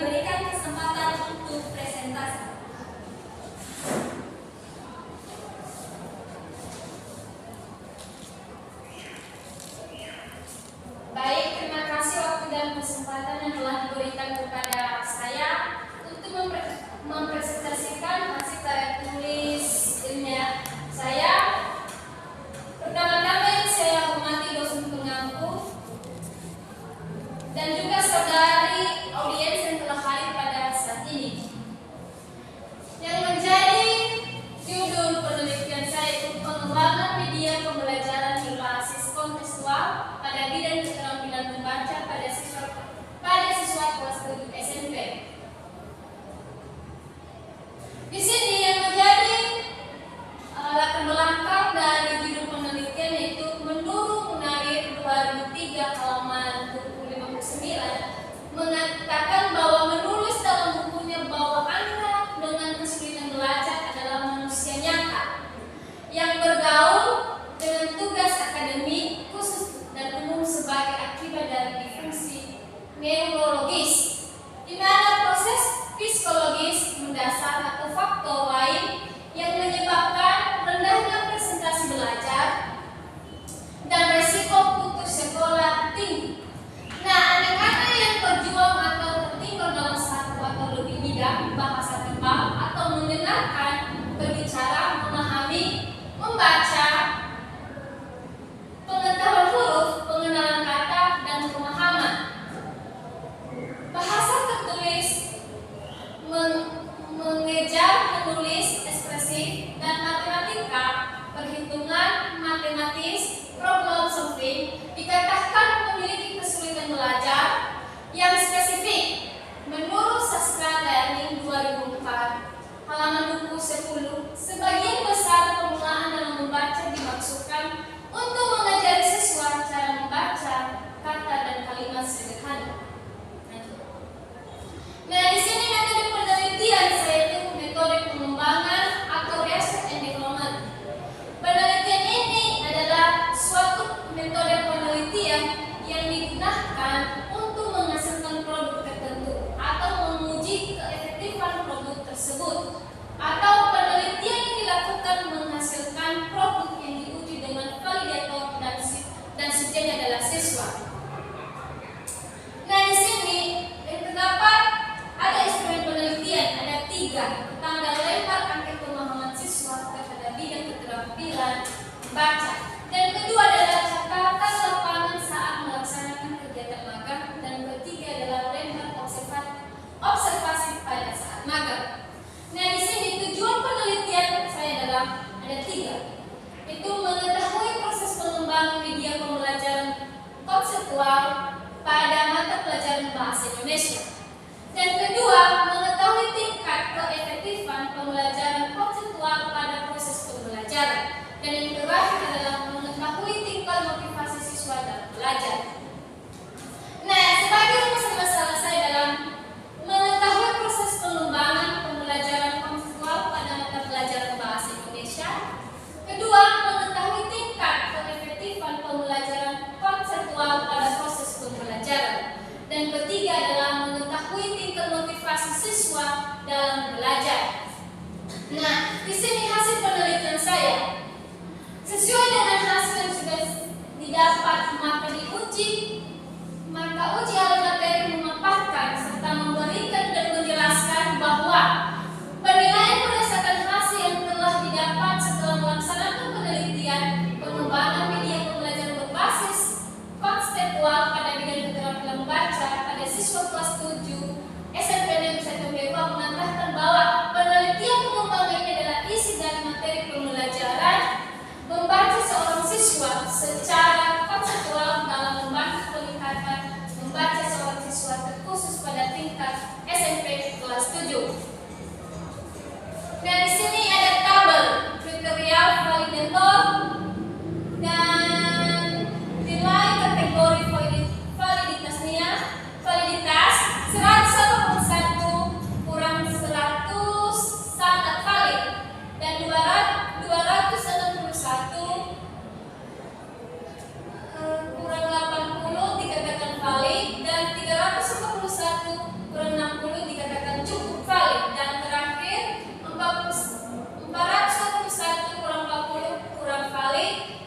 diberikan kesempatan untuk presentasi. Baik, terima kasih waktu dan kesempatan yang telah diberikan kepada saya untuk mempresentasikan hasil karya tulis ilmiah saya. Pertama-tama yang saya hormati dosen pengampu dan juga saudari audiens yang telah hadir pada saat ini. Yang menjadi judul penelitian saya itu pengembangan media pembelajaran berbasis kontekstual pada bidang keterampilan membaca pada siswa kelas 7 SMP. Di sini yang menjadi latar belakang dari judul penelitian yaitu menurut Munawir 2003 halaman 59 mengatakan bahwa menulis dalam bukunya bahwa anak dengan kesulitan belajar adalah manusia nyata yang bergaul dengan tugas akademik khusus dan umum sebagai akibat dari disfungsi neurologis, di mana proses psikologis mendasar atau faktor lain yang menyebabkan rendahnya presentasi belajar dan resiko putus sekolah tinggi. Nah, anak-anak yang berjuang atau tertinggal dalam satu atau lebih bidang bahasa tebal atau mendengarkan, berbicara, memahami, membaca, pengetahuan huruf, pengenalan kata, dan pemahaman bahasa tertulis, mengejar, menulis, ekspresif, dan matematika, perhitungan, matematis, problem solving, dikatakan memiliki kesulitan belajar yang spesifik. Menurut Sastra Learning 2004, halaman buku 10, sebagian besar permulaan dalam membaca dimaksudkan untuk mengajari siswa cara membaca kata dan kalimat sederhana. Nah, di sini metode penelitian saya itu metode pengembangan atau research and development. Penelitian ini adalah suatu metode penelitian yang digunakan untuk menghasilkan produk tertentu atau menguji keefektifan produk tersebut, atau penelitian yang dilakukan menghasilkan produk yang diuji dengan validator dan subjeknya adalah siswa. Nah, di sini terdapat ada instrumen penelitian, ada 3. Pertama adalah lempar angket pemahaman siswa terhadap bidang keterampilan baca. Dan kedua adalah catatan lapangan saat melaksanakan kegiatan magang. Dan ketiga adalah lempar observasi pada saat magang. Nah, di sini tujuan penelitian saya adalah ada 3. Itu mengetahui proses pengembangan media pembelajaran konseptual pada mata pelajaran bahasa Indonesia. Dan kedua, mengetahui tingkat keefektifan pembelajaran konseptual pada proses pembelajaran. Dan yang terakhir adalah mengetahui tingkat motivasi siswa dalam belajar. Nah, sebagai rumus masalah saya dalam mengetahui proses pengembangan pembelajaran konseptual pada mata pelajaran bahasa Indonesia. Kedua, mengetahui tingkat keefektifan pembelajaran konseptual pada proses pembelajaran. Dan ketiga adalah mengetahui tingkat motivasi siswa dalam belajar. Nah, di sini hasil penelitian saya. Sesuai dengan hasil yang sudah didapat, maka uji alur materi memaparkan serta memberikan dan menjelaskan bahwa penilaian berdasarkan hasil yang telah didapat setelah melaksanakan penelitian pengembangan media pembelajaran berbasis konseptual pada bidang keterampilan membaca pada siswa kelas 7 SMP Negeri 1 Depok mengatakan bahwa penelitian pengembangan ini adalah isi dari materi pembelajaran membaca seorang siswa secara konseptual dalam membantu peningkatan membaca seorang siswa terkhusus pada tingkat SMP kelas 7. Nah, di sini ada tabel kriteria validator dan nilai kategori validitas 181 kurang 100 sangat valid dan 261 kurang 80 dikatakan valid dan 341 kurang 60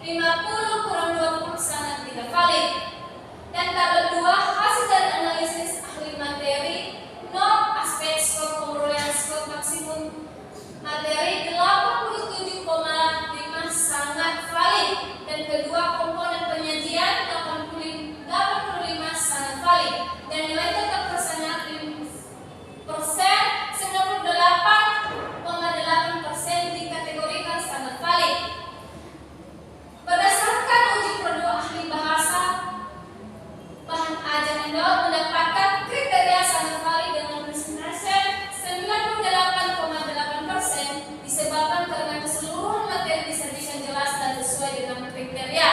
50 kurang 20 sangat tidak valid. Dan tabel 2, hasil dari analisis ahli materi, no aspek skor pemerolehan skor maksimum materi 87,5 sangat valid. Dan kedua, komponen penyajian 85 sangat valid. Dan nilai tetap persennya 98,8% dikategorikan sangat valid. Berdasarkan uji produk ahli bahasa, bahan ajar mendaur mendapatkan kriteria sangat valid dengan presentase 98,8% disebabkan karena keseluruhan materi disajikan jelas dan sesuai dengan kriteria.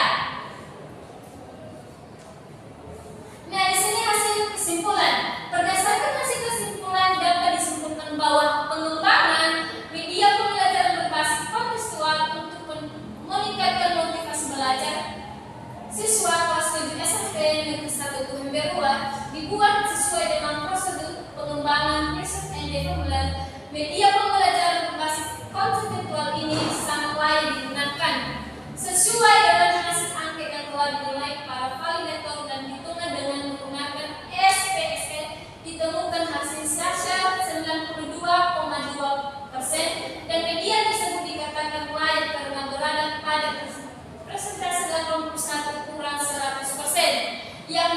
Nah, di sini hasil kesimpulan. Berdasarkan hasil kesimpulan dapat disimpulkan bahwa pengembangan media pembelajaran berbasis kontekstual untuk meningkatkan motivasi belajar siswa kelas 7 SMP Negeri 1 Tuhemberua dibuat sesuai dengan prosedur pengembangan research and development. Media pembelajaran berbasis kontekstual ini sangat layak digunakan sesuai dengan hasil angket yang telah dinilai para validator dan hitungan dengan menggunakan SPSS. Ditemukan hasil Syasha 92,2% dan media tersebut dikatakan layak karena berada pada presentasi 81 kurang 100%, yang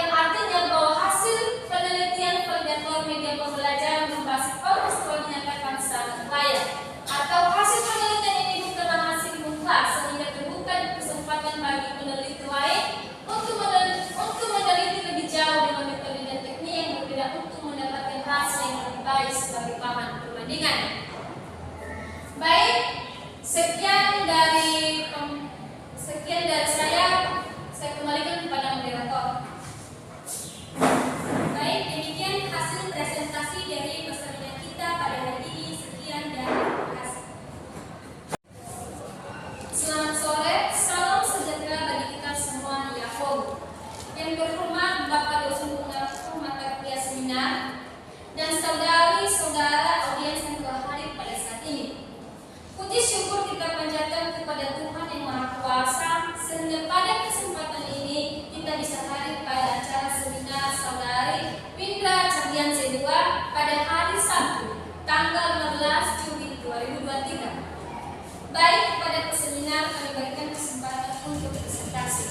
artinya bahwa hasil penelitian validator media pembelajaran berbasis kontekstual dinyatakan sangat layak, atau hasil penelitian ini bukanlah hasil mutlak sehingga terbuka kesempatan bagi peneliti lain untuk meneliti lebih jauh dengan metode dan teknik yang berbeda untuk mendapatkan hasil yang lebih baik sebagai bahan perbandingan. Baik, sekian dari saya kembalikan kepada moderator. Baik, demikian hasil presentasi dari peserta kita pada hari ini. Sekian dan terima kasih. Selamat sore, salam sejahtera bagi kita semua. Yahoo. Yang berhormat Bapak dosen pengatur mata kuliah seminar dan saudari-saudara audiens yang telah hadir pada saat ini. Puji syukur kita panjatkan kepada Tuhan yang Maha Kuasa sehingga pada kesempatan ini kita bisa hadir pada acara seminar saudari Windra Candian C2 pada hari Sabtu tanggal 15 Juli 2023. Baik, pada seminar kami berikan kesempatan untuk presentasi.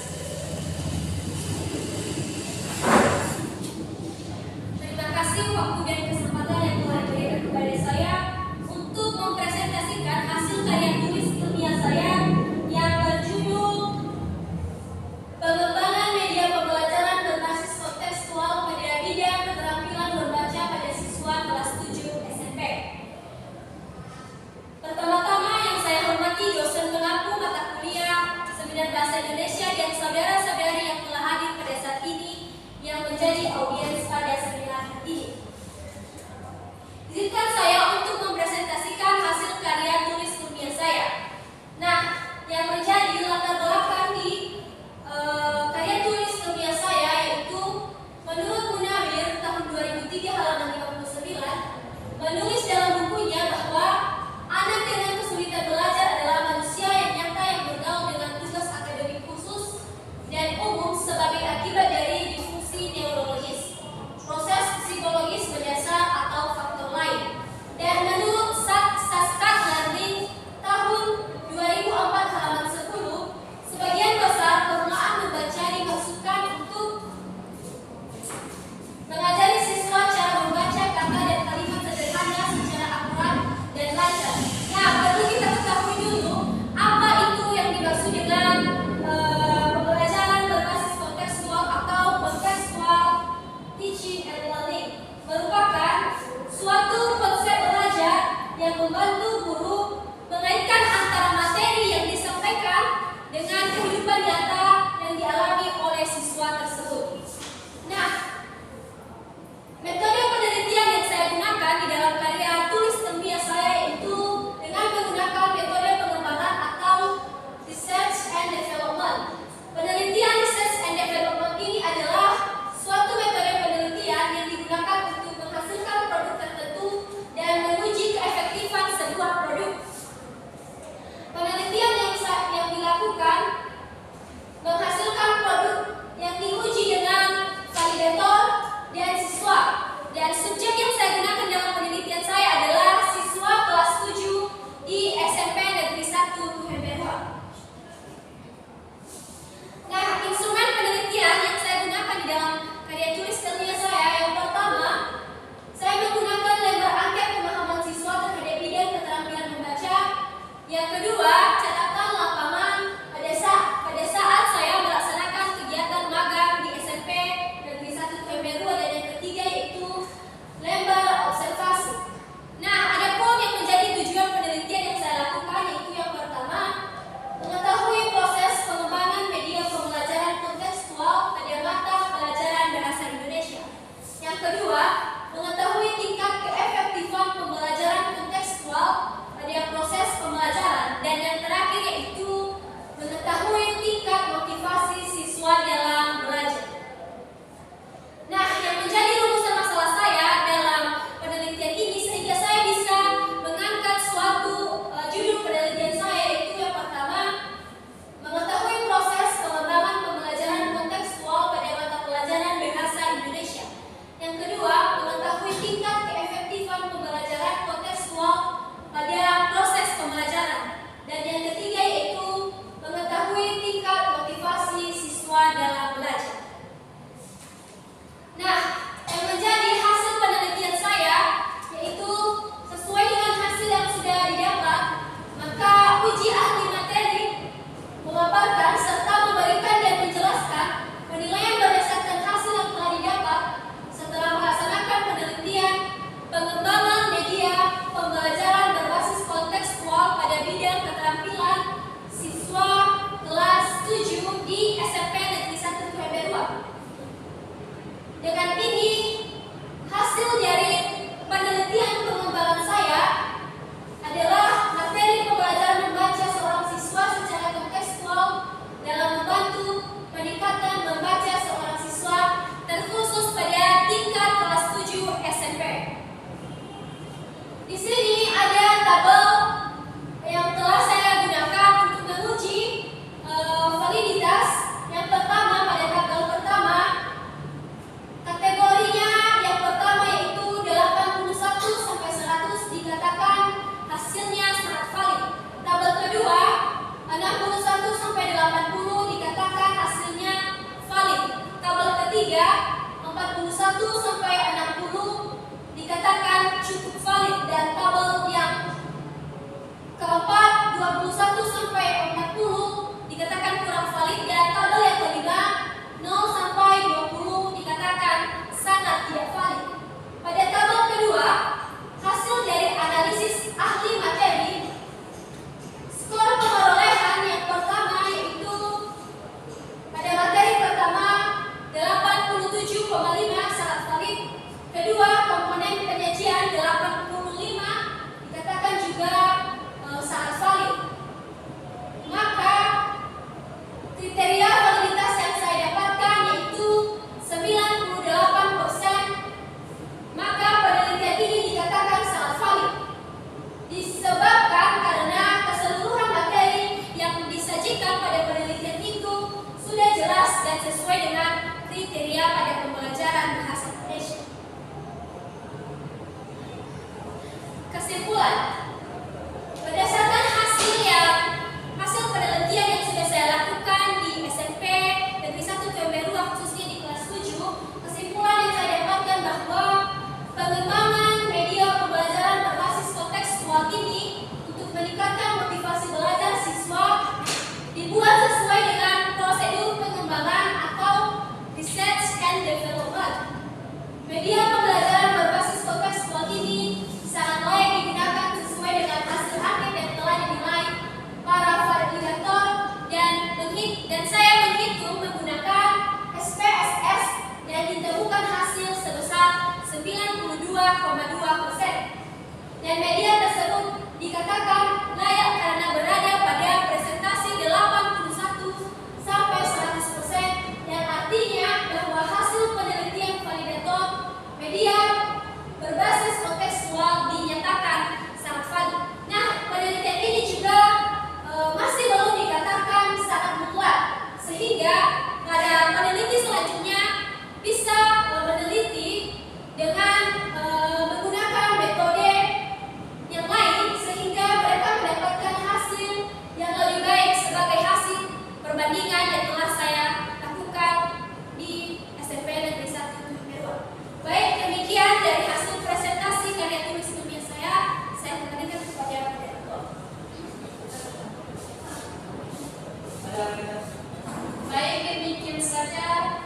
Terima kasih waktu dan kesempatan yang telah diberikan kepada saya untuk mempresentasikan hasil karya tulis ilmiah saya yang berjudul Pengembangan Media Pembelajaran Berbasis Kontekstual pada Bidang Keterampilan Membaca pada Siswa Kelas 7 SMP. Pertama-tama yang saya hormati dosen pengampu mata kuliah Seminar Bahasa Indonesia dan saudara-saudari yang telah hadir pada saat ini yang menjadi audiens pada seminar ini. Izinkan saya untuk mempresentasikan hasil karya tulis ilmiah saya. Nah, yang menjadi latar belakang di karya tulis ilmiah saya yaitu menurut Munawir tahun 2003 halaman 59 menulis dalam bukunya bahwa anak dengan kesulitan belajar adalah manusia yang nyata yang bergaul dengan tugas akademik khusus dan umum sebagai akibat dari disfungsi neurologis. ketiga, 41 sampai 60 dikatakan cukup valid dan tabel yang keempat, 21 sampai 40 dikatakan kurang valid dan tabel yang kelima, 0 sampai 20 dikatakan sangat tidak valid. Pada tabel kedua, hasil dari analisis ahli materi, skor perolehan yang pertama yaitu pada materi pertama 87,5 sangat valid. Kedua, komponen penyajian 85 dikatakan juga sangat valid. Maka kriteria validitas yang saya dapatkan yaitu 98%. Maka penelitian ini dikatakan sangat valid. Disebabkan karena keseluruhan materi yang disajikan pada penelitian itu sudah jelas dan sesuai dengan kriteria pada pembelajaran bahasa Indonesia. Kesimpulan, berdasarkan hasil penelitian yang sudah saya lakukan di SMP Negeri 1 Kemeru khususnya di kelas 7, kesimpulan yang saya dapatkan bahwa pengembangan media pembelajaran berbasis kontekstual ini untuk meningkatkan motivasi belajar siswa dibuat sesuai dengan prosedur pengembangan atau research and development. Media pembelajaran berbasis kontekstual ini sangat layak digunakan sesuai dengan hasil angket yang telah dinilai para validator dan saya menghitung menggunakan SPSS dan ditemukan hasil sebesar 92,2%. Dan media tersebut dikatakan layak karena berada pada presentasi 81 sampai 100%, yang artinya bahwa hasil penelitian validator media berbasis kontekstual dinyatakan sangat valid. Nah, penelitian ini juga masih belum dikatakan sangat mutlak, sehingga pada peneliti selanjutnya bisa meneliti dengan menggunakan metode yang lain sehingga mereka mendapatkan hasil yang lebih baik sebagai hasil perbandingan yang telah saya lakukan di SMP Negeri 1 Kemeru. Baik, demikian dari hasil presentasi karya tulis ilmiah saya kembalikan kepada moderator. Baik, demikian saja